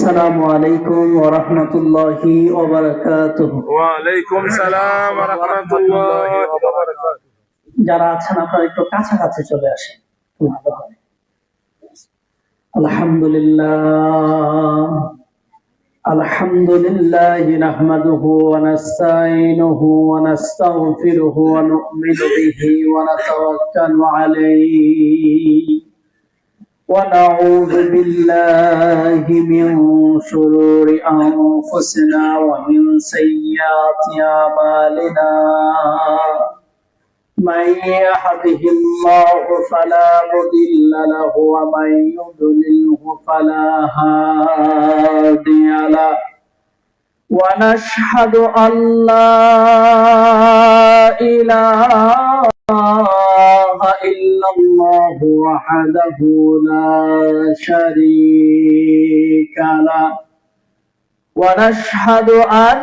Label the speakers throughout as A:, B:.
A: আসসালামু আলাইকুম ওয়া রাহমাতুল্লাহি ওয়া বারাকাতুহু।
B: ওয়া আলাইকুম সালাম ওয়া রাহমাতুল্লাহি ওয়া বারাকাতুহু।
A: যারা আছেন আপনারা একটু কাছাকাছি চলে আসেন, খুব ভালো হয়। আলহামদুলিল্লাহ আলহামদুলিল্লাহি নাহমাদুহু ওয়া নাস্তাঈনুহু ওয়া নাস্তাগফিরুহু ওয়া নু'মিনু বিহি ওয়া নাতাওয়াক্কালু আলাইহি ونعوذ بالله من شرور أنفسنا ومن سيئات أعمالنا من يهده الله فلا مضل له ومن يضلله فلا هادي له ونشهد أن لا إله إلا الله وحده لا شريك له ونشهد أن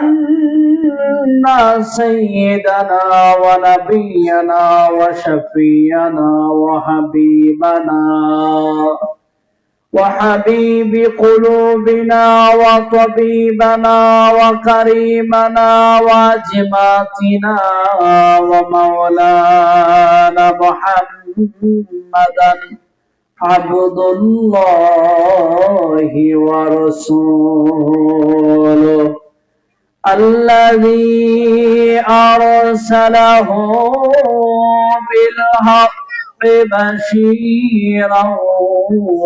A: سيدنا ونبينا وشفينا وحبيب قلوبنا وطبيبنا وكريمنا وجماتنا ومولانا محمدا عبد الله ورسوله الذي أرسله بالحق بشيرا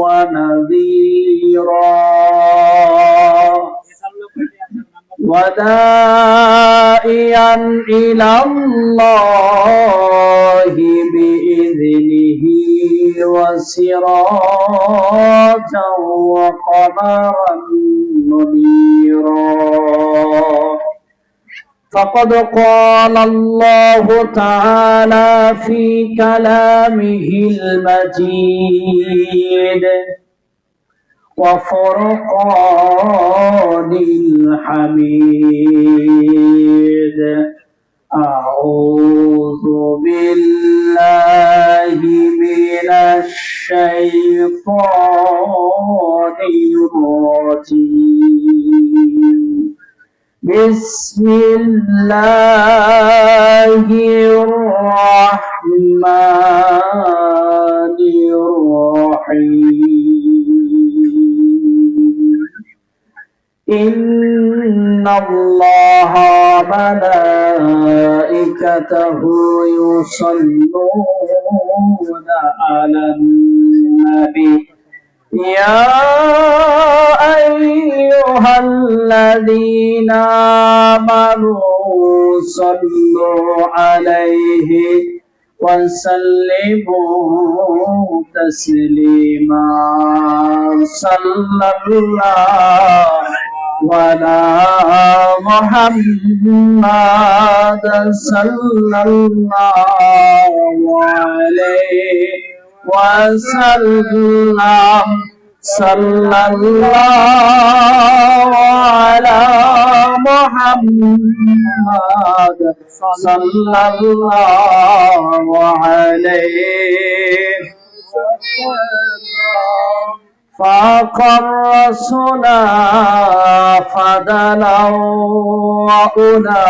A: ونذيرا وداعيا إلى الله بإذنه وسراجا وقمرا منيرا فقد قال الله تعالى في كلامه المجيد وفرقان الحميد أعوذ بالله من الشيطان الرجيم بسم الله الرحمن الرحيم إن الله وملائكته يصلون على النبي يا أيها الذين آمنوا صلوا عليه وسلموا تسليما صلى الله على محمد صلى الله عليه وسلم صلى الله على محمد صلى الله عليه فاق الرسول فدلا وأولى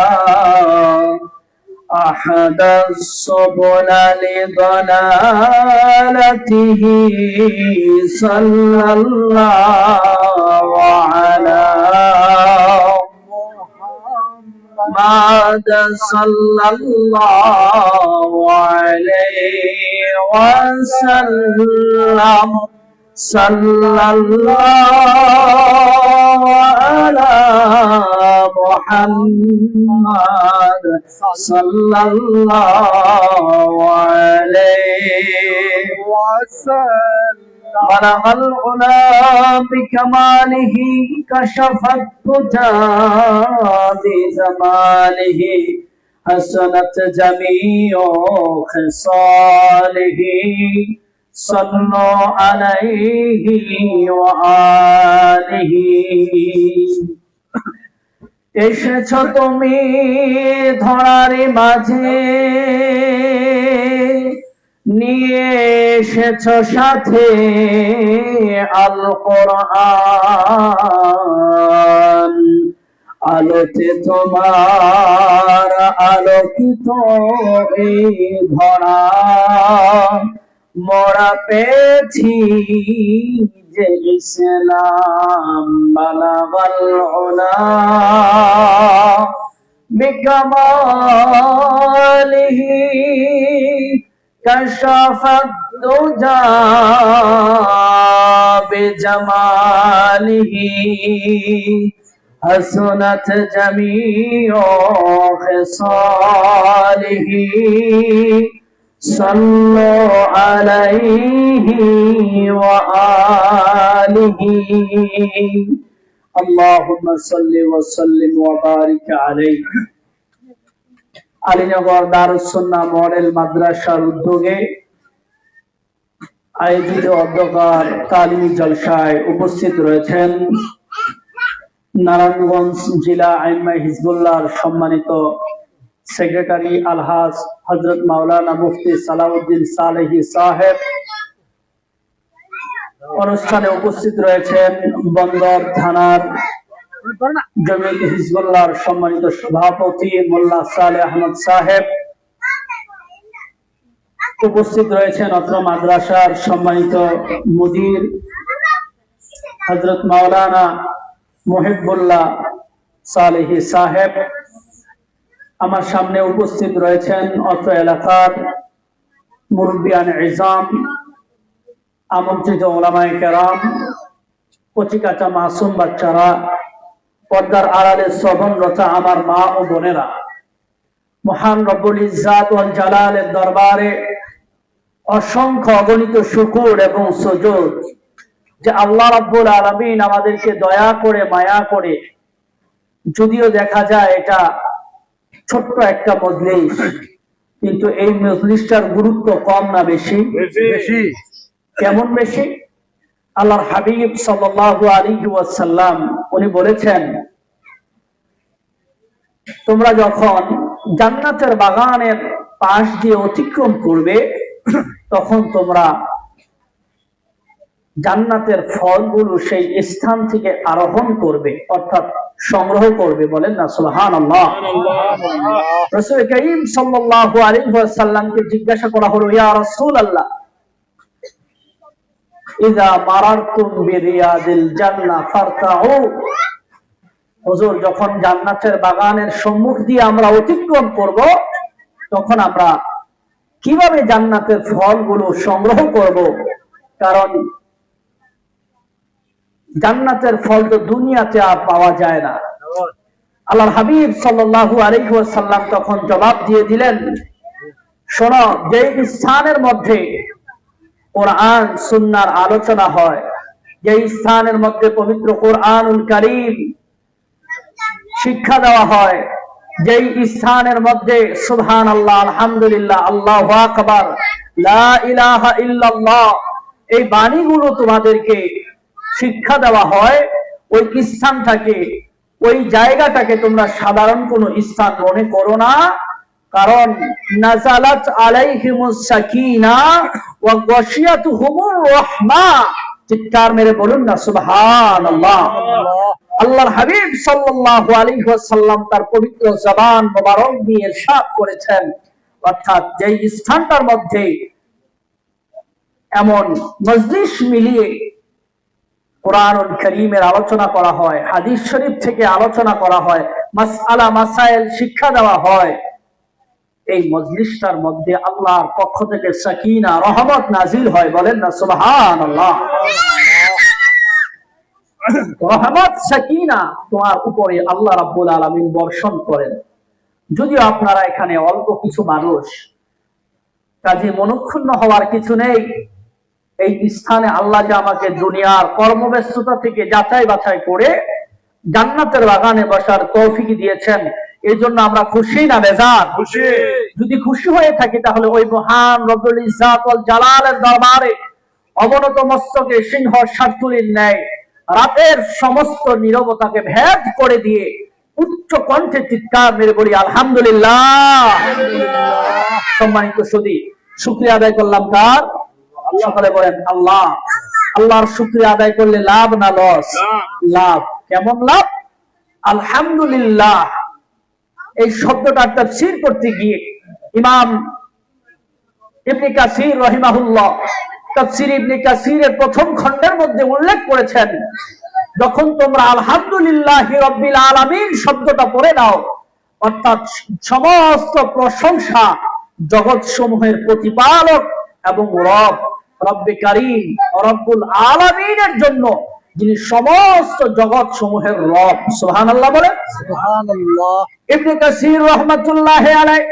A: أحد السبل لضلالته صلى الله على محمد صلى الله عليه وسلم صلى الله على محمد صلى الله عليه وسلم بلغ العلا بكماله كشف الدجى بجماله حسنت جميع خصاله صلوا عليه وآله এসেছো তুমি ধরার মাঝে নিয়ে এসেছো সাথে আল কোরআন আলোতে তোমার আলোকিত এই ধরা, মরা পেয়েছি যে ইসলাম বালাগাল উলা বিকামালিহি কাশাফাত দুজা বিজামালিহি حسنت جميع خصاله صلوا عليه وآله اللهم صل وسلم وبارك عليه আলীনগর দারুস সুন্নাহ মডেল মাদ্রাসার উদ্যোগে আয়োজিত অধ্যকার তালিমি জলসায় উপস্থিত রয়েছেন নারায়ণগঞ্জ জেলা আইম্মাই হিজবুল্লাহর সম্মানিত সেক্রেটারি আলহাজ হযরত মাওলানা মুফতি সালাউদ্দিন সালেহী সাহেব। অনুষ্ঠানে উপস্থিত রয়েছেন বন্দর থানার জমিয়ত হিজবুল্লাহর সম্মানিত সভাপতি মোল্লা সালেহ আহমদ সাহেব। উপস্থিত রয়েছেন অত্র মাদ্রাসার সম্মানিত মুদির হযরত মাওলানা মুহিবুল্লাহ সালেহী সাহেব। আমার সামনে উপস্থিত রয়েছেন অত্র এলাকার মুরব্বিয়ান ইজাম, আমন্ত্রিত উলামায়ে কেরাম, কচিকাঁচা মাসুম বাচ্চারা, পর্দার আড়ালে শ্রবণরত আমার মা ও বোনেরা, মহান রব্বুল ইজ্জাত ওয়াল জালালের দরবারে অসংখ্য অগণিত শুকর এবং সুজুদ যে আল্লাহ রাব্বুল আলামিন আমাদেরকে দয়া করে মায়া করে, যদিও দেখা যায় এটা ছোট্ট একটা মজলিস, কিন্তু এই মজলিসটার গুরুত্ব কম না বেশি? বেশি। কেমন বেশি? আল্লাহর হাবিব সাল্লাল্লাহু আলাইহি ওয়াসাল্লাম উনি বলেছেন, তোমরা যখন জান্নাতের বাগানের পাশ দিয়ে অতিক্রম করবে তখন তোমরা জান্নাতের ফলগুলো সেই স্থান থেকে আরোহণ করবে, অর্থাৎ সংগ্রহ করবে। বলেন না সুবহানাল্লাহ। রাসূল কারীম সাল্লাল্লাহু আলাইহি ওয়াসাল্লামকে জিজ্ঞাসা করা হলো, ইয়া রাসূলুল্লাহ, ইযা মারারতুম বিরিয়াদিল জান্নাহ ফারতাউ, হুজুর যখন জান্নাতের বাগানের সম্মুখ দিয়ে আমরা অতিক্রম করব তখন আমরা কিভাবে জান্নাতের ফলগুলো সংগ্রহ করব? কারণ জান্নাতের ফল তো দুনিয়াতে আর পাওয়া যায় না। আল্লাহর হাবিব সাল্লাল্লাহু আলাইহি ওয়াসাল্লাম তখন জবাব দিয়ে দিলেন, শোনো, যে স্থানের মধ্যে কোরআন সুন্নাহর আলোচনা হয়, যে স্থানের মধ্যে পবিত্র কোরআনুল কারীম শিক্ষা দেওয়া হয়, যেই স্থানের মধ্যে সুবহানাল্লাহ, আলহামদুলিল্লাহ, আল্লাহু আকবার, লা ইলাহা ইল্লাল্লাহ এই বাণীগুলো তোমাদেরকে শিক্ষা দেওয়া হয়, ওই স্থানটাকে, ওই জায়গাটাকে তোমরা সাধারণ কোনো স্থান মনে করো না। কারণ নাযালাত আলাইহিমুস সাকিনাহ ওয়া গাশিয়াতুহুমুর রাহমা। চিৎকার মেরে বলুন না সুবহানাল্লাহ। আল্লাহর হাবিব সাল্লাল্লাহু আলাইহি ওয়াসাল্লাম তার পবিত্র জবান মোবারক দিয়ে ইরশাদ করেছেন, অর্থাৎ যেই স্থানটার মধ্যে এমন মজলিস মিলিয়ে কোরআনুল কারীমের আলোচনা করা হয়, হাদিস শরীফ থেকে আলোচনা করা হয়, মাসআলা মাসাইল শিক্ষা দেওয়া হয়, এই মজলিসটার মধ্যে আল্লাহর পক্ষ থেকে সাকিনা, রহমত নাজিল হয়। বলেন না সুবহানাল্লাহ। রহমত, সাকিনা তোমার উপরে আল্লাহ রাব্বুল আলামিন বর্ষণ করেন। যদিও আপনারা এখানে অল্প কিছু মানুষ, কাজে মনক্ষুণ্ণ হওয়ার কিছু নেই। এই স্থানে আল্লাহ যে আমাকে দুনিয়ার কর্মব্যস্ততা থেকে যাচাই বাছাই করে জান্নাতের বাগানে বসার তৌফিক দিয়েছেন, এই জন্য আমরা খুশি না বেজার? খুশি। যদি খুশি হয়ে থাকি তাহলে ওই মহান রব্বুল ইজ্জাত ওয়াল জালালের দরবারে অবনত মস্তকে সিংহ শার্দুলির ন্যায় রাতের সমস্ত নীরবতাকে ভেদ করে দিয়ে উচ্চ কণ্ঠে চিৎকার মেরে বলি আলহামদুলিল্লাহ। সম্মানিত সুধী, শুকরিয়া আদায় করলাম কার? সকলে বলেন আল্লাহ। আল্লাহর শুকরিয়া আদায় করলে লাভ না লস? লাভ। কেমন লাভ? আলহামদুলিল্লাহ এই শব্দটা তাফসীর করতে গিয়ে ইমাম ইবনে কাসির রাহিমাহুল্লাহ তাফসীর ইবনে কাসিরের প্রথম খণ্ডের মধ্যে উল্লেখ করেছেন, যখন তোমরা আলহামদুলিল্লাহি রাব্বিল আলামিন শব্দটা পড়ে নাও, অর্থাৎ সমস্ত প্রশংসা জগৎ সমূহের প্রতিপালক এবং রব, রব্বে কারীম, রব্বুল আলামিনের জন্য, যিনি সমস্ত জগৎ সমূহের রব। সুবহানাল্লাহ বলেন।
C: সুবহানাল্লাহ।
A: ইবনে কাসির রাহমাতুল্লাহি আলাইহি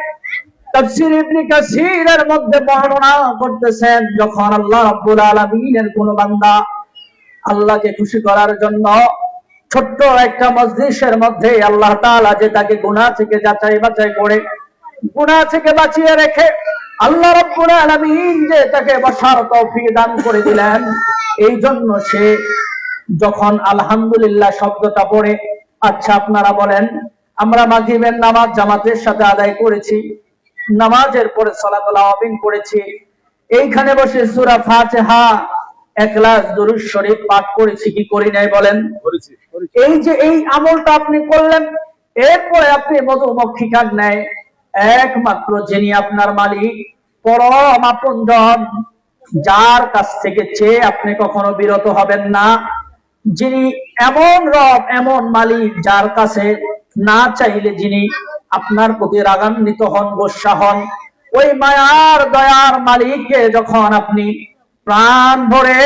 A: তাফসীর ইবনে কাসিরের মধ্যে বর্ণনা করতেছেন, যখন আল্লাহ রাব্বুল আলামিনের কোন বান্দা আল্লাহকে খুশি করার জন্য ছোট্ট একটা মজলিসের মধ্যে আল্লাহ তাআলা যে তাকে গুনাহ থেকে যাচাই বাছাই করে, গুনাহ থেকে বাঁচিয়ে রেখে আল্লাহ রাব্বুল আলামিন যে তাকে বসার তৌফিক দান করে দিলেন, এই জন্য সে যখন আলহামদুলিল্লাহ শব্দটা পড়ে, আচ্ছা আপনারা বলেন, আমরা মাগরিবের নামাজ জামাতের সাথে আদায় করেছি, নামাজের পরে সালাতুল আওয়াবিন করেছি, এইখানে বসে সূরা ফাতিহা, ইখলাস, দুরূদ শরীফ পাঠ করেছি কি করি নাই বলেন? এই যে এই আমলটা আপনি করলেন, এরপরে আপনি মধুমক্ষিকার ন্যায় একমাত্র যিনি আপনার মালিক, পরম আপনজন, যার কাছ থেকে চেয়ে আপনি কখনো বিরত হবেন না, যিনি এমন রব, এমন মালিক, যার কাছে না চাইলে যিনি আপনার প্রতি রাগান্বিত হন, গোসা হন, ওই মায়ার দয়ার মালিককে যখন আপনি প্রাণ ভরে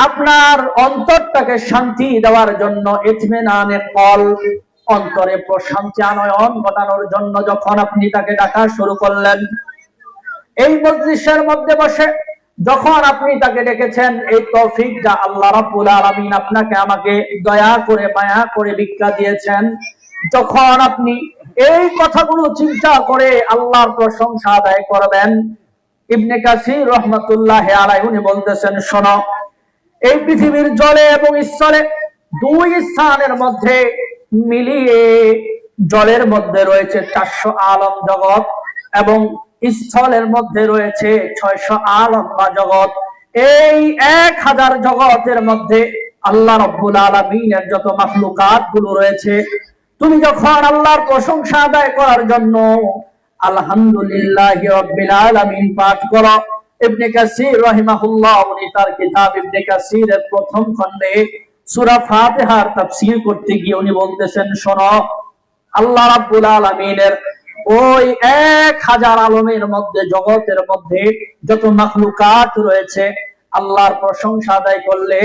A: আপনার অন্তরটাকে শান্তি দেওয়ার জন্য, ইতমিনানে কলব, অন্তরে প্রশান্তি আনয়ন ঘটানোর জন্য যখন আপনি তাকে ডাকা শুরু করলেন, এই মজলিসের মধ্যে বসে যখন আপনি তাকে ডেকেছেন, এই তৌফিকটা আল্লাহ রাব্বুল আলামিন আপনাকে আমাকে দয়া করে মায়া করে ভিক্ষা দিয়েছেন, যখন আপনি এই কথাগুলো চিন্তা করে আল্লাহর প্রশংসা আদায় করবেন, ইবনে কাসির রাহমাতুল্লাহি আলাইহি উনি বলতেছেন, শোনো, এই পৃথিবীর জলে এবং স্থলে দুই স্থানের মধ্যে মিলিয়ে জলের মধ্যে রয়েছে 400 আলম জগৎ এবং স্থলের মধ্যে রয়েছে 600 আলম বা জগৎ। এই 1000 জগতের মধ্যে আল্লাহ রাব্বুল আলামিনের যত মাখলুকাত গুলো রয়েছে, তুমি যখন আল্লাহর প্রশংসা আদায় করার জন্য আলহামদুলিল্লাহি রাব্বিল আলামিন পাঠ করো, ইবনে কাসির রাহিমাহুল্লাহ উনি তার কিতাব ইবনে কাসিরের প্রথম খণ্ডে সূরা ফাতিহার তাফসীর করতে গিয়ে উনি বলতেছেন, শোনো, আল্লাহ রাব্বুল আলামিনের ওই 1000 আলমের মধ্যে, জগতের মধ্যে যত মাখলুকাত রয়েছে, আল্লাহর প্রশংসা আদায় করলে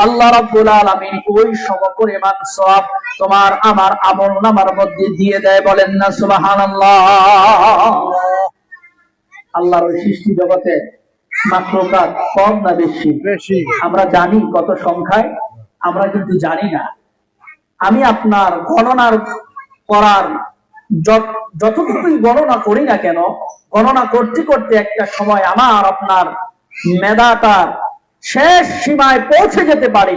A: আল্লাহ রাব্বুল আলামিন ওই সমপরিমাণ সওয়াব তোমার আমার আমলনামার মধ্যে দিয়ে দেয়। বলেন না সুবহানাল্লাহ। আল্লাহর ওই সৃষ্টি জগতে মাখলুকাত কম না বেশি?
C: বেশি।
A: আমরা জানি কত সংখ্যায়? আমরা কিন্তু জানি না। আমি আপনার গণনার করার যতটুকুই গণনা করি না কেন, গণনা করতে করতে একটা সময় আমার আপনার মেধাটা শেষ সীমায় পৌঁছে যেতে পারে,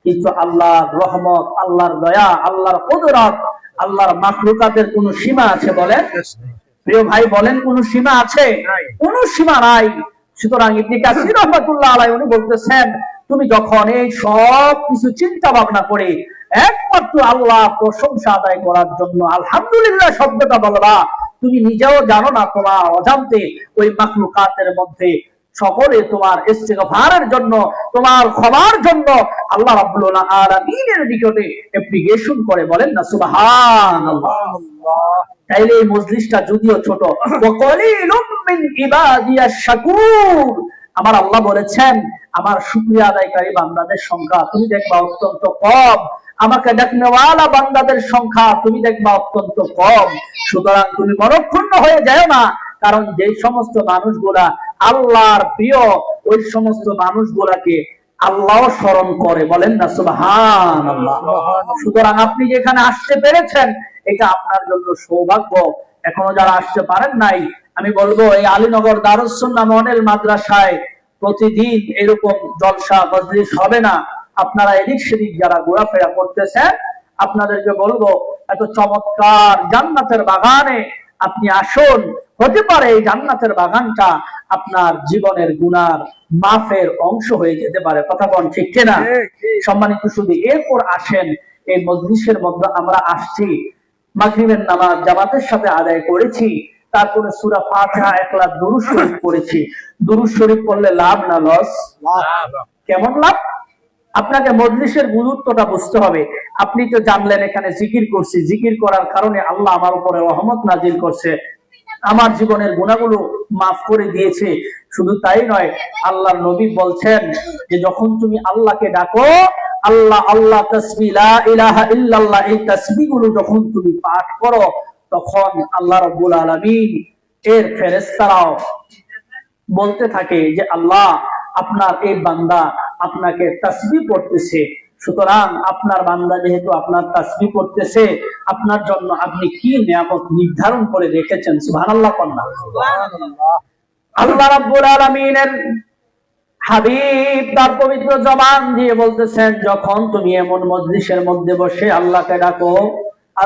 A: কিন্তু আল্লাহর রহমত, আল্লাহর দয়া, আল্লাহর কুদরত, আল্লাহর মাখলুকাতের কোন সীমা আছে বলেন? প্রিয় ভাই বলেন, কোন সীমা আছে? কোন সীমা নাই। সুতরাং ইবনে কাসির রাহমাতুল্লাহ আলাইহি উনি বলতেছেন, তুমি যখন এই সব কিছু চিন্তা ভাবনা করে একমাত্র আল্লাহ প্রশংসা আদায় করার জন্য আলহামদুলিল্লাহ শব্দটা বলবা, তুমি নিজেও জানো না, তোমার অজান্তে ওই মাখলুকাতের মধ্যে সকলে তোমার ইস্তিগফারের জন্য, তোমার ক্ষমার জন্য আল্লাহ রাব্বুল আলামিনের নিকটে অ্যাপ্লিকেশন করে। বলেন না সুবহানাল্লাহ। তাইলে এই মজলিসটা যদিও ছোট, ওয়াকালিলুম মিন ইবাদিয়াশ শাকুর, আমার আল্লাহ বলেছেন আমার শুকরিয়া আদায়কারী বান্দাদের সংখ্যা তুমি দেখবা অত্যন্ত কম, আমাকে ডাকনেওয়ালা বান্দাদের সংখ্যা তুমি দেখবা অত্যন্ত কম। সুতরাং তুমি মনক্ষুণ্ণ হয়ে যাও না, কারণ যে সমস্ত মানুষগুলা আল্লাহর প্রিয়, ওই সমস্ত মানুষগুলাকে আল্লাহ স্মরণ করে। বলেন না সুবহানাল্লাহ। সুতরাং আপনি যেখানে আসতে পেরেছেন, এটা আপনার জন্য সৌভাগ্য। এখনো যারা আসতে পারেন নাই, আমি বলবো এই আলীনগর দারুস সুন্নাহ মডেল মাদ্রাসায় প্রতিদিন এরকম জলসা মজলিস হবে না। আপনারা এদিক সেদিক যারা ঘোরাফেরা করতেছেন, আপনাদেরকে বলবো এত চমৎকার জান্নাতের বাগানে আপনি আসুন, হতে পারে এই জান্নাতের বাগানটা আপনার জীবনের গুনার মাফের অংশ হয়ে যেতে পারে। কথা বল ঠিক কিনা? সম্মানিত শুধু এরপর আসেন, এই মজলিসের মধ্যে আমরা আসছি, মাগরিবের নামাজ জামাতের সাথে আদায় করেছি, তারপরে সূরা ফাতিহা একলা দুরূদ শরীফ পড়েছি। দুরূদ শরীফ পড়লে লাভ না লস? কেমন লাভ? আপনাকে মজলিসের গুরুত্বটা বুঝতে হবে। আপনি তো জানলেন এখানে জিকির করছি, জিকির করার কারণে আল্লাহ আমার উপরে রহমত নাজিল করছে, আমার জীবনের গুনাহগুলো মাফ করে দিয়েছে। শুধু তাই নয়, আল্লাহর নবী বলছেন যে যখন তুমি আল্লাহকে ডাকো, আল্লাহ আল্লাহ তাসবিহ লা ইলাহা ইল্লাল্লাহ, এই তাসবিহগুলো যখন তুমি পাঠ করো, তখন আল্লাহ রাব্বুল আলামিন এর ফেরেশতারাও বলতে থাকে যে আল্লাহ আপনার এই বান্দা আপনাকে তাসবিহ পড়তেছে, সুতরাং আপনার বান্দা যেহেতু আপনার তাসবিহ পড়তেছে, আপনার জন্য আপনি কি নিয়ামত নির্ধারণ করে রেখেছেন। সুবহানাল্লাহ কন্যা। আল্লাহ রাব্বুল আলামিনের হাবিব তার পবিত্র জবান দিয়ে বলতেছেন, যখন তুমি এমন মজলিসের মধ্যে বসে আল্লাহকে ডাকো,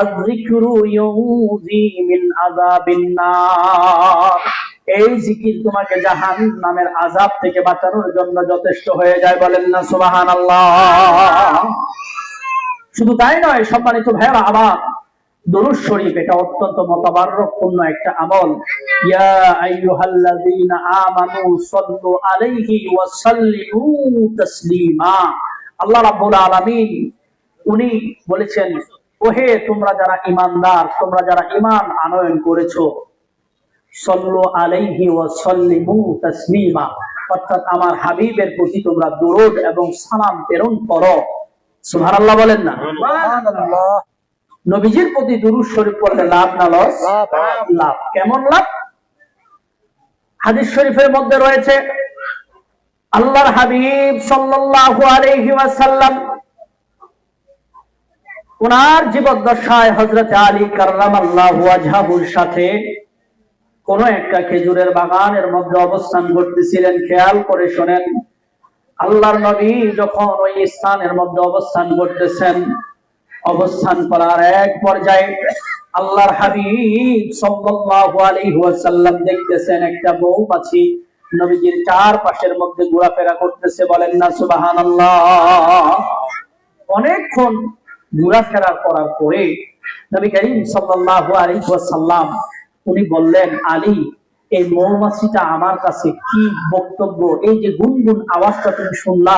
A: আযযিকরু ইউযী মিন আযাবিন নার, এই জিকির তোমাকে জাহান্নামের আযাব থেকে বাঁচানোর জন্য যথেষ্ট হয়ে যায়। বলেন না সুবহানাল্লাহ। শুধু তাই নয় সম্মানিত ভাইরা আমার, দুরূদ শরীফ এটা অত্যন্ত মতবারকপূর্ণ একটা আমল। ইয়া আইয়ুহাল্লাযীনা আমানু সাল্লু আলাইহি ওয়া সাল্লিমু তাসলিমা। আল্লাহ রাব্বুল আলামিন উনি বলেছেন, ওহে তোমরা যারা ঈমানদার, তোমরা যারা ঈমান আনয়ন করেছো, সাল্লু আলাইহি ওয়া সাল্লিমু তাসলিমা, অর্থাৎ আমার হাবিবের প্রতি তোমরা দুরূদ এবং সালাম প্রেরণ করো। সুবহানাল্লাহ বলেন না? সুবহানাল্লাহ। নবীজির প্রতি দুরূদ শরীফ পড়লে লাভ না লস? লাভ। কেমন লাভ? হাদিস শরীফের মধ্যে রয়েছে, আল্লাহর হাবিব সাল্লাল্লাহু আলাইহি ওয়াসাল্লাম ওনার জীবদ্দশায় হযরত আলী কাররামাল্লাহু ওয়াজহাহুর সাথে কোন একটা খেজুরের বাগানের মধ্যে অবস্থান করতেছিলেন। খেয়াল করে শোনেন, আল্লাহর নবী যখন ওই স্থানের মধ্যে অবস্থান করতেছেন, অবস্থান করার এক পর্যায়ে আল্লাহর হাবিব সাল্লাল্লাহু আলাইহি ওয়াসাল্লাম দেখতেছেন একটা মৌমাছি নবীজির চারপাশের মধ্যে ঘোরাফেরা করতেছে। বলেন না সুবহানাল্লাহ। অনেকক্ষণ ঘোরাফেরা করার পরে নবী করিম সাল্লাল্লাহু আলাইহি ওয়াসাল্লাম উনি বললেন, আলী, এই মৌমাছিটা আমার কাছে কি বক্তব্য, এই যে গুনগুন আওয়াজটা তুমি শুনলা,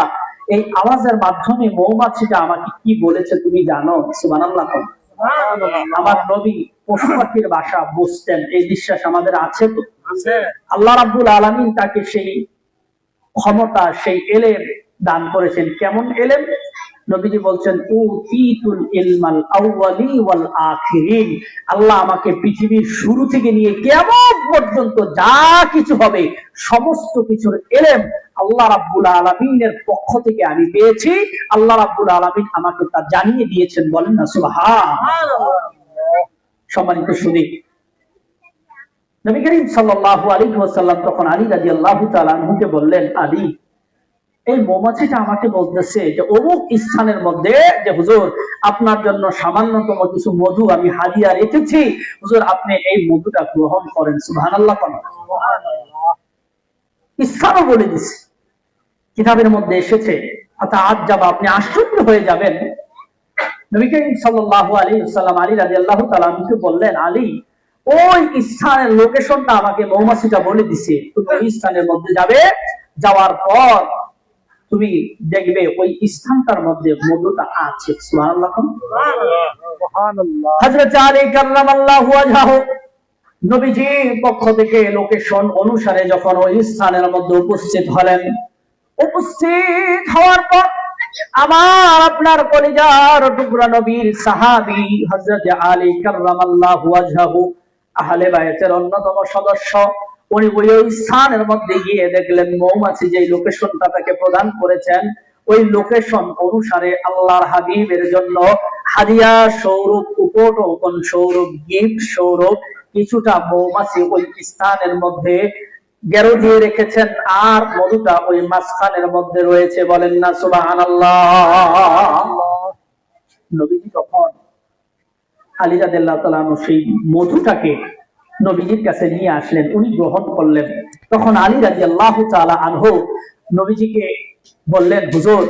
A: এই আওয়াজের মাধ্যমে মৌমাছিটা আমাকে কি বলেছে তুমি জানো? সুবহানাল্লাহ। আমার নবী পশু পাখির ভাষা বুঝতেন, এই বিশ্বাস আমাদের আছে তো? আল্লাহ রাব্বুল আলামিন তাকে সেই ক্ষমতা, সেই এলেম দান করেছেন। কেমন এলেম? নবীজি বলছেন, উতীতুল ইলমাল আউয়ালি ওয়াল আখিরিন, আল্লাহ আমাকে পৃথিবীর শুরু থেকে নিয়ে কিয়ামত পর্যন্ত যা কিছু হবে সমস্ত কিছুর এলেম আল্লাহ রাব্বুল আলামিনের পক্ষ থেকে আমি পেয়েছি। আল্লাহ রাব্বুল আলামিন আমাকে তা জানিয়ে দিয়েছেন। বলেন না সুবহানাল্লাহ। সম্মানিত সুধী, নবী করিম সাল্লাল্লাহু আলাইহি ওয়াসাল্লাম তখন আলী রাদিয়াল্লাহু তাআলা আনহুকে বললেন, আলী, এই মৌমাছিটা আমাকে বলতেছে যে অমুক স্থানের মধ্যে যে হুজুর আপনার জন্য সামান্যতম কিছু মধু আমি হাদিয়া রেখেছি, হুজুর আপনি এই মধুটা গ্রহণ করেন। সুবহানাল্লাহ। স্থানও বলে দিছে, কিতাবের মধ্যে এসেছে। আতাআজ্জাব, আপনি আশ্চর্য হয়ে যাবেন। নবী করিম সাল্লাল্লাহু আলাইহি ওয়াসাল্লাম আলী রাদিয়াল্লাহু তাআলা আনহুকে বললেন, আলী, ওই স্থানের লোকেশনটা আমাকে মৌমাছিটা বলে দিছে, তুমি ওই স্থানের মধ্যে যাবে, যাওয়ার পর তুমি দেখবে ওই স্থানটার মধ্যে মধুটা আছে। সুবহানাল্লাহ। হযরত আলী কাররামাল্লাহু ওয়াজহাহু নবীজির পক্ষ থেকে লোকেশন অনুসারে যখন ওই স্থানের মধ্যে উপস্থিত হলেন, উপস্থিত হওয়ার পর আমার আপনার কলিজার টুকরা নবীর সাহাবী হযরত আলী কাররামাল্লাহু ওয়াজহাহু আহলে বায়তের অন্যতম সদস্য, উনি ওই স্থানের মধ্যে গিয়ে দেখলেন মৌমাছি যে লোকেশনটা তাকে প্রদান করেছেন, ওই লোকেশন অনুসারে আল্লাহর হাবিবের জন্য হাদিয়া স্বরূপ, উপটোকন স্বরূপ, গিফট স্বরূপ কিছুটা মৌমাছি ওই স্থানের মধ্যে গেরো দিয়ে রেখেছেন, আর মধুটা ওই মাঝখানের মধ্যে রয়েছে। বলেন না সুবহানাল্লাহ। নবীজি তখন আলী রাদিয়াল্লাহু তাআলা সেই মধুটাকে নবীজির কাছে নিয়ে আসলেন, উনি গ্রহণ করলেন। তখন আলী রাদিয়াল্লাহু তাআলা আনহু নবীজিকে বললেন, হুজুর,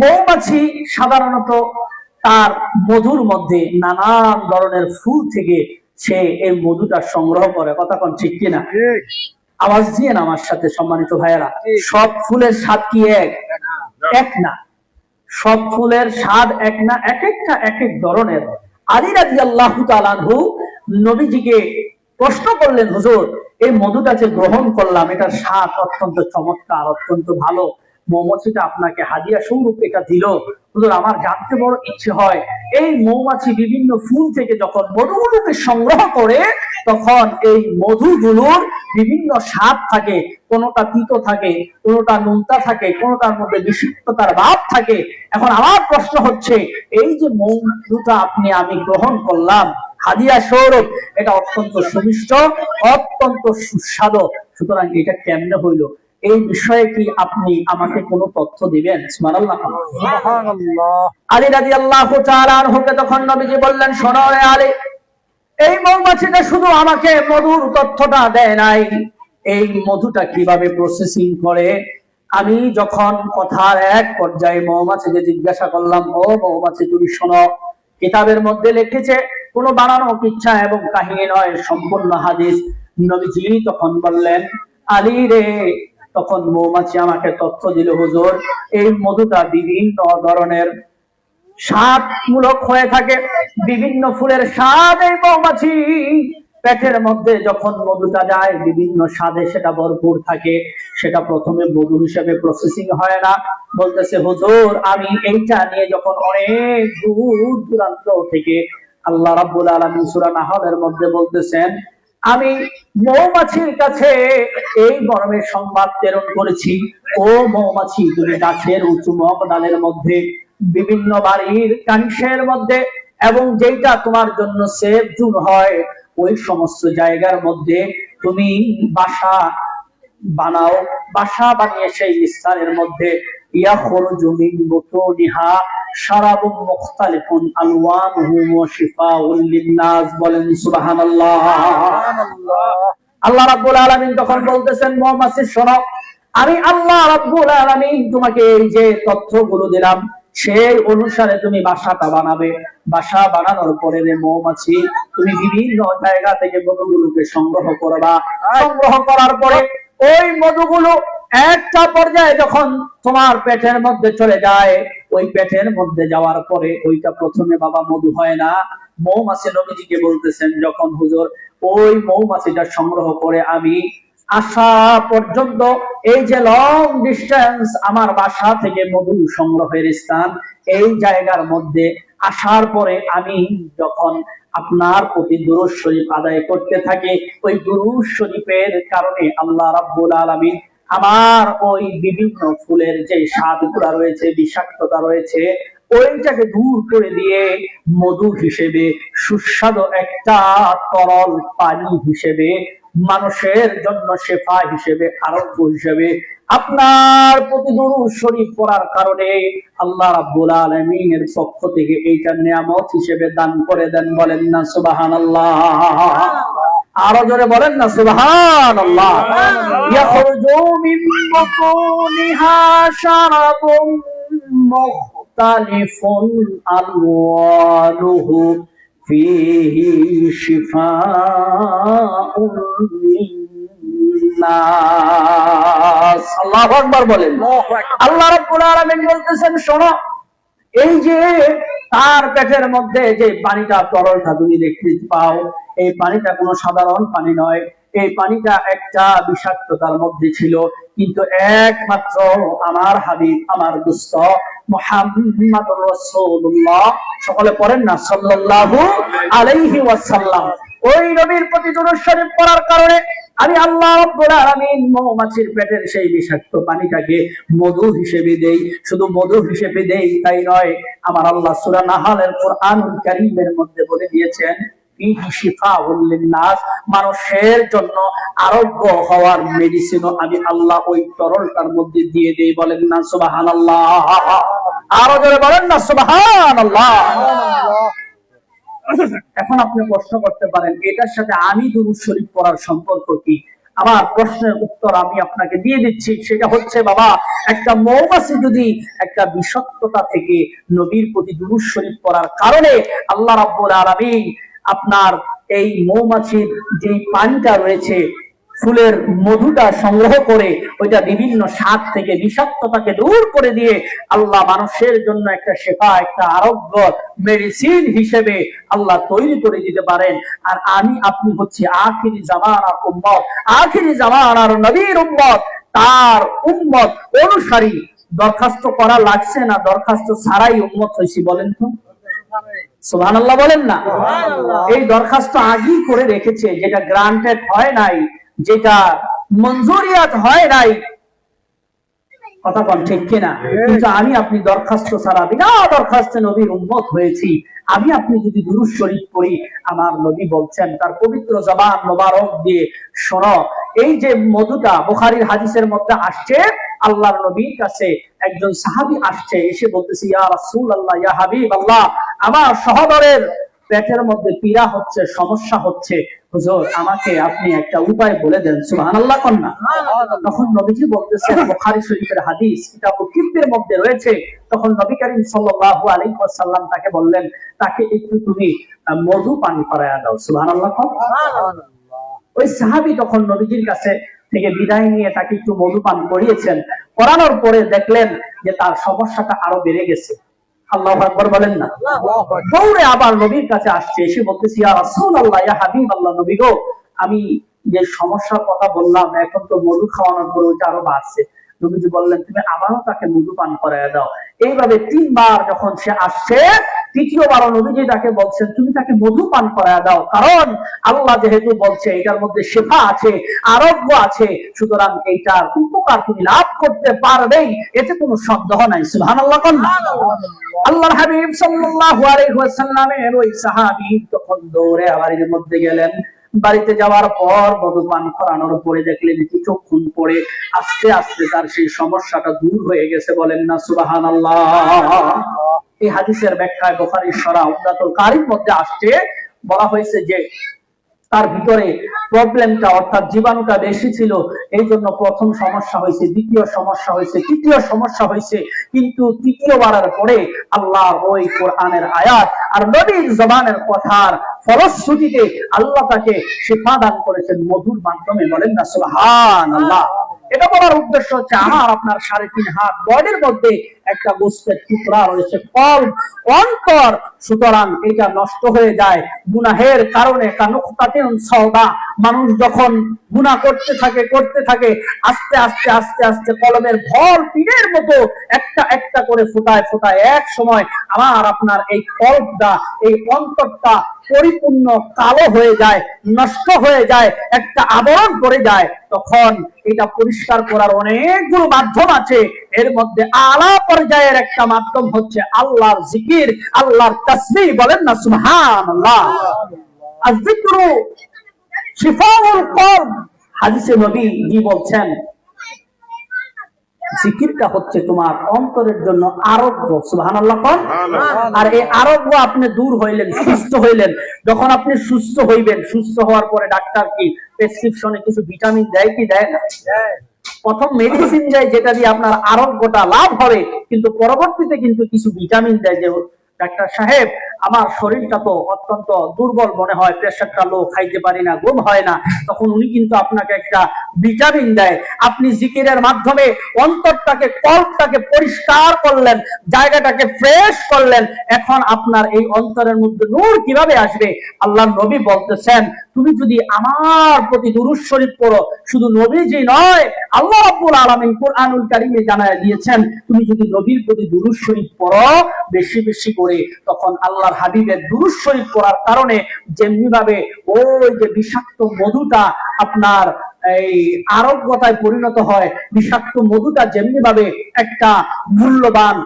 A: মৌমাছি সাধারণত তার মধুর মধ্যে নানান ধরনের ফুল থেকে সে এই মধুটা সংগ্রহ করে। কথা কোন ঠিক কিনা? আওয়াজ দিয়ে না আমার সাথে সম্মানিত ভাইয়েরা। সব ফুলের স্বাদ কি এক না? সব ফুলের স্বাদ এক না, এক একটা এক এক ধরনের। আলী রাদিয়াল্লাহু তাআলা আনহু নবীজিকে প্রশ্ন করলেন, হুজুর, এই মধুটা যে গ্রহণ করলাম, এটার স্বাদ অত্যন্ত চমৎকার, অত্যন্ত ভালো, মৌমাছিটা আপনাকে হাদিয়া স্বরূপ এটা দিল। হুজুর, আমার জানতে বড় ইচ্ছে হয়, এই মৌমাছি বিভিন্ন ফুল থেকে যখন মধুগুলোকে সংগ্রহ করে, তখন এই মধুগুলোর বিভিন্ন স্বাদ থাকে, কোনোটা তিতো থাকে, কোনোটা নোনতা থাকে, কোনোটার মধ্যে বিষাক্ততার ভাব থাকে। এখন আমার প্রশ্ন হচ্ছে, এই যে মধুটা আমি গ্রহণ করলাম হাদিয়া স্বরূপ, এটা অত্যন্ত সুমিষ্ট, অত্যন্ত সুস্বাদু, সুতরাং এটা কেমনে হইল? এই বিষয়ে কি আপনি আমাকে কোনো তথ্য দিবেন? সুবহানাল্লাহ। আলী রাদিয়াল্লাহু তাআলা আনহুকে তখন নবীজি বললেন, শোনো রে আলী, এই মৌমাছিটা শুধু আমাকে মধুর তথ্যটা দেয় নাই, এই মধুটা কিভাবে প্রসেসিং করে। আমি যখন কথার এক পর্যায়ে মৌমাছিকে জিজ্ঞাসা করলাম, ও মৌমাছি, তুমি শোনো, কিতাবের মধ্যে লিখেছে কোনো বানানো কিচ্ছা এবং কাহিনী নয়, সম্পূর্ণ হাদিস। নবীজি তখন বললেন, আলী রে, তখন মৌমাছি আমাকে তথ্য দিল, হুজুর, এই মধুটা বিভিন্ন ধরনের স্বাদমূলক হয়ে থাকে, বিভিন্ন ফুলের স্বাদ এই মৌমাছি পেটের মধ্যে যখন মধুটা যায়, বিভিন্ন স্বাদে সেটা ভরপুর থাকে। সেটা প্রথমে মধু হিসেবে প্রসেসিং হয় না। বলতেছে, হুজুর, আমি এইটা নিয়ে যখন অনেক দূর দূরান্ত থেকে, আল্লাহ রাব্বুল আলামিন সূরা নাহলের মধ্যে বলতেছেন, আমি মৌমাছির কাছে এই মর্মে সংবাদ প্রেরণ করেছি, ও মৌমাছি, তুমি গাছের উঁচু ডালের মধ্যে, বিভিন্ন বাড়ির কানিসের মধ্যে, এবং যেটা তোমার জন্য সেফ জোন হয়, ওই সমস্ত জায়গার মধ্যে তুমি বাসা বানাও। বাসা বানিয়ে সেই স্থানের মধ্যে ইয়াখরুজু মিন বুতুনিহা শারাবুম মুখতালিফুন আলওয়ানুহু ওয়া শিফাউল লিন-নাস। বলেন সুবহানাল্লাহ। আল্লাহ রাব্বুল আলামিন তখন বলতেছেন, মৌমাছি শোনো, আমি আল্লাহ রাব্বুল আলামিন তোমাকে এই যে তথ্যগুলো দিলাম, সেই অনুসারে তুমি বাসাটা বানাবে। বাসা বানানোর পরে রে মৌমাছি, তুমি বিভিন্ন জায়গা থেকে মধুগুলোকে সংগ্রহ করবা। সংগ্রহ করার পরে ওই মধুগুলো একটা পর্যায়ে যখন তোমার পেটের মধ্যে চলে যায়, ওই পেটের মধ্যে যাওয়ার পরে ওইটা প্রথমে বাবা মধু হয় না। মৌমাছি নবীজিকে বলতেছেন, যখন হুজুর ওই মৌমাছিটা সংগ্রহ করে আমি আসা পর্যন্ত, এই যে লং ডিস্টেন্স আমার বাসা থেকে মধু সংগ্রহের স্থান, এই জায়গার মধ্যে আসার পরে আমি যখন আপনার প্রতি দুরূদ শরীফ আদায় করতে থাকি, ওই দুরূদ শরীফের কারণে আল্লাহ রাব্বুল আলামিন আমার ওই বিভিন্ন ফুলের যে স্বাদগুলো রয়েছে, বিষাক্ততা রয়েছে, ওইটাকে দূর করে দিয়ে মধু হিসেবে, সুস্বাদু একটা তরল পানি হিসেবে, মানুষের জন্য শেফা হিসেবে, আরোগ্য হিসেবে আপনার প্রতি দুরূদ শরীফ পড়ার কারণে আল্লাহ রাব্বুল আলামিনের পক্ষ থেকে এইটা নিয়ামত হিসেবে দান করে দেন। বলেন না সুবহানাল্লাহ। আরো জোরে বলেন না সুবহানাল্লাহ। ইয়াখরুজু মিন বুতুনিহা শারাবুম মুখতালিফুন আলওয়ানুহু ফীহি শিফাউন লিন-নাস। আল্লাহু আকবার বলেন। আল্লাহ রাব্বুল আলামিন বলতেছেন, শোনো, এই যে তার পেটের মধ্যে যে পানিটা, তরলটা তুমি দেখতে পাও, এই পানিটা কোনো সাধারণ পানি নয়। এই পানিটা একটা বিষাক্ততার মধ্যে ছিল, কিন্তু একমাত্র আমার হাবিব, আমার দোস্ত মুহাম্মদুর রাসূলুল্লাহ, সকলে পড়েন না সাল্লাল্লাহু আলাইহি ওয়াসাল্লাম, ওই নবীর প্রতি দুরূদ শরীফ পড়ার কারণে আমি আল্লাহ রাব্বুল আলামিন মৌমাছির পেটের সেই বিষাক্ত পানিটাকে মধু হিসেবে দেই। শুধু মধু হিসেবে দেই তাই নয়, আমার আল্লাহ সূরা নাহলের কোরআনুল কারীমের মধ্যে বলে দিয়েছেন, ফীহি শিফাউল লিন-নাস, মানুষের জন্য আরোগ্য হওয়ার মেডিসিনও আমি আল্লাহ ওই তরলটার মধ্যে দিয়ে দেই। বলেন না সুবহানাল্লাহ। আরো জোরে বলেন না সুবহানাল্লাহ। এখন আপনি প্রশ্ন করতে পারেন এটার সাথে আমি দুরূদ শরীফ পড়ার সম্পর্ক কি? আমার প্রশ্নের উত্তর আমি আপনাকে দিয়ে দিচ্ছি। সেটা হচ্ছে, বাবা, একটা মৌমাছি যদি একটা বিষাক্ততা থেকে নবীর প্রতি দুরূদ শরীফ পড়ার কারণে আল্লাহ রাব্বুল আলামিন আপনার এই মৌমাছির যে পানিটা রয়েছে, ফুলের মধুটা সংগ্রহ করে ওইটা বিভিন্ন স্বাদ থেকে বিষাক্ততাকে দূর করে দিয়ে আল্লাহ মানুষের জন্য একটা শেফা, একটা আরোগ্য মেডিসিন হিসেবে আল্লাহ তৈরি করে দিতে পারেন। আর আমি আপনি হচ্ছে আখিরি জামানার উম্মত, আখিরি জামানার নবীর উম্মত, তার উম্মত অনুসারী। দরখাস্ত করা লাগছে না, দরখাস্ত ছাড়াই উম্মত হয়েছি, বলেন তো সুবহানাল্লাহ বলেন না? এই দরখাস্ত আগেই করে রেখেছে, যেটা গ্রান্টেড হয় নাই, যেটা মঞ্জুরিয়াত হয় নাই, কথা বল ঠিক কিনা? কিন্তু আমি আপনি দরখাস্ত ছাড়া বিনা দরখাস্তে নবীর উম্মত হয়েছি। আমি আপনি যদি দুরূদ শরীফ পড়ি, আমার নবী বলছেন তার পবিত্র জবান মোবারক দিয়ে, শোনো, এই যে মধুটা বুখারীর হাদিসের মধ্যে আসছে, আল্লাহর নবীর কাছে একজন সাহাবী আসছে, এসে বলতেছে, ইয়া রাসূলুল্লাহ, ইয়া হাবিবাল্লাহ, আমার সহোদরের পেটের মধ্যে পীড়া হচ্ছে, সমস্যা হচ্ছে, হুজুর আমাকে আপনি একটা উপায় বলে দেন। সুবহানাল্লাহ কন্যা। তখন নবীজি বলতেছেন, বুখারী শরীফের হাদিস কিতাবুল তিব্বের মধ্যে রয়েছে, তখন নবী করিম সাল্লাল্লাহু আলাইহি ওয়াসাল্লাম তাকে বললেন, তাকে একটু তুমি মধু পান করায়া দাও। সুবহানাল্লাহ। ওই সাহাবী তখন নবীজির কাছে থেকে বিদায় নিয়ে তাকে একটু মধু পান করিয়েছেন। করানোর পরে দেখলেন যে তার সমস্যাটা আরো বেড়ে গেছে। আল্লাহু আকবার বলেন না? দৌড়ে আবার নবীর কাছে আসছে, এসে বলতেছি, ইয়া রাসূলুল্লাহ, ইয়া হাবিবাল্লাহ, নবী গো, আমি যে সমস্যার কথা বললাম, এখন তো মধু খাওয়ানোর পরে ওটা আরো বাড়ছে। নবীজি বললেন, তুমি আবারও তাকে মধু পান করায় দাও। এইভাবে 3 বার যখন সে আসছে, তৃতীয়বার নবীজি তাকে বলছেন, তুমি তাকে মধু পান করায় দাও, কারণ আল্লাহ যেহেতু বলছে এটার মধ্যে শেফা আছে, আরোগ্য আছে, সুতরাং এইটার উপকার তুমি লাভ করতে পারবেই, এতে কোনো সন্দেহ নাই। সুবহানাল্লাহ। আল্লাহর হাবিব সাল্লাল্লাহু আলাইহি ওয়াসাল্লামের ওই সাহাবী তখন দৌড়ে বাড়ির মধ্যে গেলেন। বাড়িতে যাওয়ার পর মধু পান করানোর পরে দেখলেন কিছুক্ষণ পরে আস্তে আস্তে তার সেই সমস্যাটা দূর হয়ে গেছে। বলেন না সুবহানাল্লাহ? এই হাদিসের ব্যাখ্যায় বুখারীর সরা উমদাতুল কারীর মধ্যে আসছে, বলা হয়েছে যে তার ভিতরে প্রবলেমটা অর্থাৎ জীবাণুটা বেশি ছিল, এই জন্য প্রথম সমস্যা হয়েছে, দ্বিতীয় সমস্যা হয়েছে, তৃতীয় সমস্যা হয়েছে, কিন্তু তৃতীয়বারের পরে আল্লাহর ওই কোরআনের আয়াত আর নবীর জবানের কথার ফলশ্রুতিতে আল্লাহ তাকে শিফা দান করেছেন মধুর মাধ্যমে। বলেন না সুবহানাল্লাহ? এটা বলার উদ্দেশ্য হচ্ছে, আমার আপনার 3.5 হাত বডির মধ্যে একটা গোস্তের টুকরা রয়েছে, কলব, অন্তর, সুতরাং এটা নষ্ট হয়ে যায় গুনাহের কারণে। কানুকাতিন সওদা, মানুষ যখন গুনাহ করতে থাকে আস্তে আস্তে আস্তে আস্তে কলমের ভল পীরের মতো একটা একটা করে ফোটায় ফোটায় এক সময় আমার আপনার এই কলবটা, এই অন্তরটা পরিপূর্ণ কালো হয়ে যায়, নষ্ট হয়ে যায়, একটা আবরণ পড়ে যায়। তখন এটা পরিষ্কার করার অনেকগুলো মাধ্যম আছে, এর মধ্যে আলা পর্যায়ের একটা মাধ্যম হচ্ছে আল্লাহর জিকির, আল্লাহর তাসবিহ। বলেন না সুবহানাল্লাহ? আয-যিকরু শিফাউল কলব। হাদিসে নবী বলছেন, জিকিরটা হচ্ছে তোমার অন্তরের জন্য আরোগ্য। সুবহানাল্লাহ। আর এই আরোগ্য আপনি দূর হইলেন, সুস্থ হইলেন। যখন আপনি সুস্থ হইবেন, সুস্থ হওয়ার পরে ডাক্তার কি প্রেসক্রিপশনে কিছু ভিটামিন দেয় কি দেয় না? প্রথম মেডিসিন দেয় যেটা দিয়ে আপনার আরোগ্যটা লাভ হবে, কিন্তু পরবর্তীতে কিন্তু কিছু ভিটামিন দেয়, যে ডাক্তার সাহেব আমার শরীরটা তো অত্যন্ত দুর্বল মনে হয়, প্রেসারটা লো, খাইতে পারি না, ঘুম হয় না, তখন উনি কিন্তু আপনাকে একটা ভিটামিন দেয়। আপনি জিকিরের মাধ্যমে অন্তরটাকে, কল্পটাকে পরিষ্কার করলেন, জায়গাটাকে ফ্রেশ করলেন, এখন আপনার এই অন্তরের মধ্যে নূর কিভাবে আসবে? আল্লাহর নবী বলতেছেন, তুমি যদি আমার প্রতি দুরূদ শরীফ পড়ো, শুধু নবীজি নয়, আল্লাহ রাব্বুল আলামিন কুরআনুল কারীমে জানায়া দিয়েছেন, তুমি যদি নবীর প্রতি দুরূদ শরীফ পড়ো বেশি বেশি করে, তখন আল্লাহর হাবিবের দুরূদ শরীফ পড়ার কারণে যেমনি ভাবে ওই যে বিষাক্ত মধুটা আপনার এই আরোগ্যতায় পরিণত হয়, বিষাক্ত মধুটা যেমনি ভাবে একটা মূল্যবান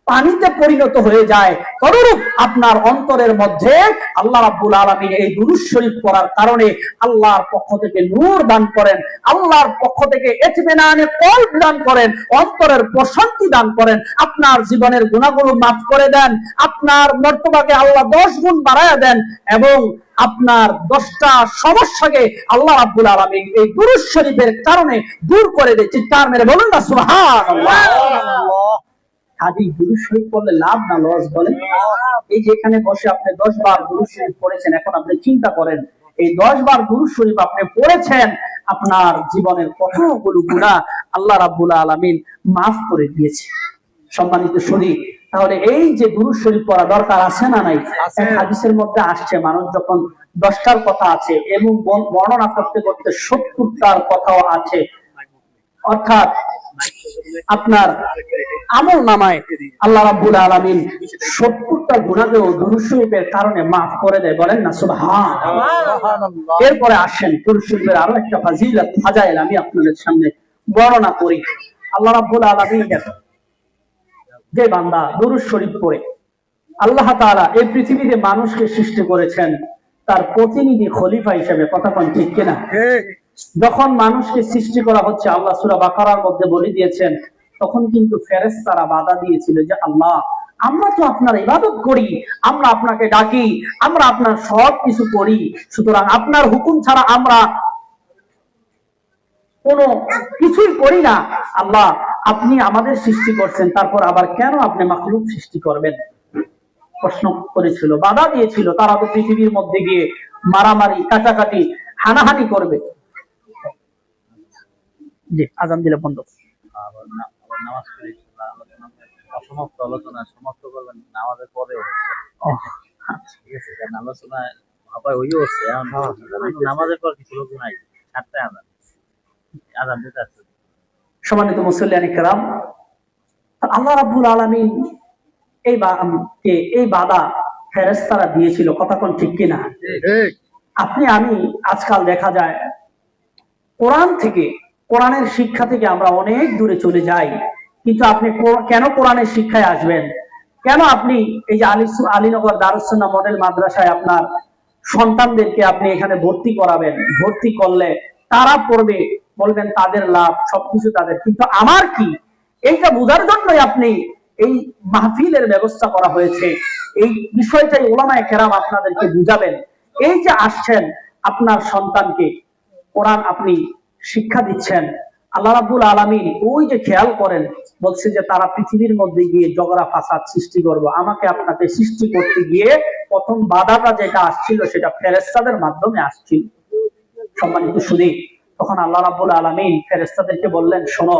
A: পানিতে পরিণত হয়ে যায়, তদরূপ আপনার অন্তরের মধ্যে আল্লাহ রাব্বুল আলামিন এই দুরূদ শরীফ পড়ার কারণে আল্লাহর পক্ষ থেকে নূর দান করেন, আল্লাহর পক্ষ থেকে ইতমিনানে কলব দান করেন, অন্তরের প্রশান্তি দান করেন, আপনার জীবনের গুনাহগুলো মাফ করে দেন, আপনার মর্তবাকে আল্লাহ 10 গুণ বাড়ায়া দেন এবং আপনার 10টা সমস্যাকে আল্লাহ রাব্বুল আলামিন এই দুরূদ শরীফের কারণে দূর করে দেয়। চিৎকার মেরে বলুন না সুবহানাল্লাহ। কাজী দুরূদ শরীফ পড়লে লাভ না লস বলেন? এই যে এখানে বসে আপনি 10 বার দুরূদ শরীফ পড়েছেন, এখন আপনি চিন্তা করেন এই 10 বার দুরূদ শরীফ আপনি পড়েছেন, আপনার জীবনের কতগুলো গুনাহ আল্লাহ রাব্বুল আলামিন মাফ করে দিয়েছে। সম্মানিত শরীফ, তাহলে এই যে দুরূদ শরীফ পড়া দরকার আছে না নাই? এক হাদিসের মধ্যে আসছে মানুষ যখন 10টার কথা আছে এবং বর্ণনা করতে করতে 70টার কথাও আছে, অর্থাৎ আপনার আমল নামায় আল্লাহ রাব্বুল আলামিন 70টা গুনাহকেও দুরূদ শরীফের কারণে মাফ করে দেয়। বলেন না সুবহানাল্লাহ। এরপরে আসেন দুরূদ শরীফের আরো একটা ফাজিলত ফাজাইল আমি আপনাদের সামনে বর্ণনা করি। আল্লাহ রাব্বুল আলামিন যে বান্দা দুরূদ শরীফ পড়ে, আল্লাহ তাআলা এই পৃথিবীতে মানুষকে সৃষ্টি করেছেন তার প্রতিনিধি খলিফা হিসেবে। কথা কোন ঠিক কিনা? যখন মানুষকে সৃষ্টি করা হচ্ছে, আল্লাহ সূরা বাকারার মধ্যে বলে দিয়েছেন, তখন কিন্তু ফেরেশতারা বাধা দিয়েছিল যে আল্লাহ, আমরা তো আপনার ইবাদত করি, আমরা আপনাকে ডাকি, আমরা আপনার সব কিছু করি, সুতরাং আপনার হুকুম ছাড়া আমরা কোনো কিছুই করি না। আল্লাহ, আপনি আমাদের সৃষ্টি করছেন, তারপর আবার কেন আপনি মাখলুক সৃষ্টি করবেন? প্রশ্ন করেছিল, বাধা দিয়েছিল। তারা তো পৃথিবীর মধ্যে গিয়ে মারামারি, কাটাকাটি, হানাহানি করবে। জি, আজান দিলে বন্ধ।
C: অসমাপ্ত আলোচনা সমাপ্ত করবেন নামাজের পরে। ঠিক আছে, কারণ আলোচনা আবার ওই হচ্ছে নামাজের পর কিছু লোক নাই, 7টায় আজান দিতে আছে।
A: সম্মানিত মুসল্লিয়ান কিরাম, আল্লাহ রাব্বুল আলামিন এই বাধা ফেরেশতারা দিয়েছিল। কথা কোন ঠিক কিনা? আপনি আমি আজকাল দেখা যায় কোরআন থেকে, কোরআনের শিক্ষা থেকে আমরা অনেক দূরে চলে যাই, কিন্তু আপনি কেন কোরআনের শিক্ষায় আসবেন? কেন আপনি এই যে আলীনগর দারুস সুন্নাহ মডেল মাদ্রাসায় আপনার সন্তানদেরকে আপনি এখানে ভর্তি করাবেন? ভর্তি করলে তারা পড়বে, বলবেন তাদের লাভ, সবকিছু তাদের, কিন্তু আমার কি? এইটা বোঝার জন্যই আপনি এই মাহফিলের ব্যবস্থা করা হয়েছে। এই বিষয়টাই উলামায়ে কেরাম আপনাদেরকে বুঝাবেন। এই যে আসছেন, আপনার সন্তানকে কোরআন আপনি শিক্ষা দিচ্ছেন, আল্লাহ রাব্বুল আলামিন ওই যে খেয়াল করেন, বলছে যে তারা পৃথিবীর মধ্যে গিয়ে ঝগড়া ফাসাদ সৃষ্টি করবে। আমাকে আপনাকে সৃষ্টি করতে গিয়ে প্রথম বাধাটা যেটা আসছিল সেটা ফেরেশতাদের মাধ্যমে আসছিল। সম্মানিত শুধু তখন আল্লাহ রাব্বুল আলামিন ফেরেশতাদেরকে বললেন, শোনো,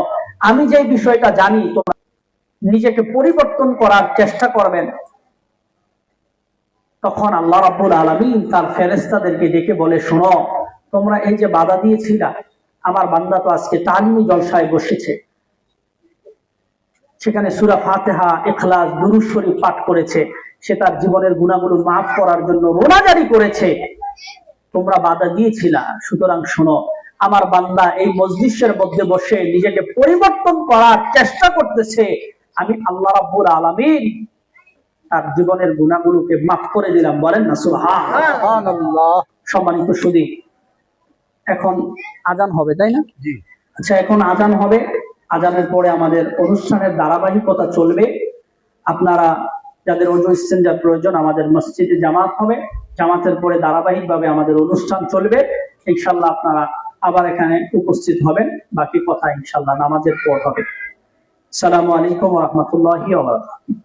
A: আমি যে বিষয়টা জানি তোমরা নিজেকে পরিবর্তন করার চেষ্টা করবেন। তখন আল্লাহ রাব্বুল আলামিন তার ফেরেশতাদেরকে ডেকে বলে, শোনো, তোমরা এই যে বাধা দিয়েছিলা, আমার বান্দা তো আজকে তালিমি জলসায় বসেছে, সেখানে সূরা ফাতিহা, ইখলাস, দুরূদ শরীফ পাঠ করেছে, সে তার জীবনের গুনাহগুলো মাফ করার জন্য রোনাজারি করেছে। তোমরা বাধা দিয়েছিলা, সুতরাং শোনো, আমার বান্দা এই মজলিসের মধ্যে বসে নিজেকে পরিবর্তন করার চেষ্টা করতেছে, আমি আল্লাহ রাব্বুল আলামিন তার জীবনের গুনাহগুলোকে মাফ করে দিলাম। বলেন না সুবহানাল্লাহ। সম্মানিত সুধী, এখন আজান হবে, তাই না? জি। আচ্ছা, এখন আজান হবে। আজানের পরে আমাদের অনুষ্ঠানের ধারাবাহিকতা চলবে। আপনারা যাদের ওযু ইস্তেনজার প্রয়োজন, আমাদের মসজিদে জামাত হবে, জামাতের পরে ধারাবাহিকভাবে আমাদের অনুষ্ঠান চলবে। ইনশাআল্লাহ আপনারা আবার এখানে উপস্থিত হবেন। বাকি কথা ইনশাআল্লাহ নামাজের পর হবে। আসসালামু আলাইকুম ওয়া রাহমাতুল্লাহি ওয়া বারাকাতুহু।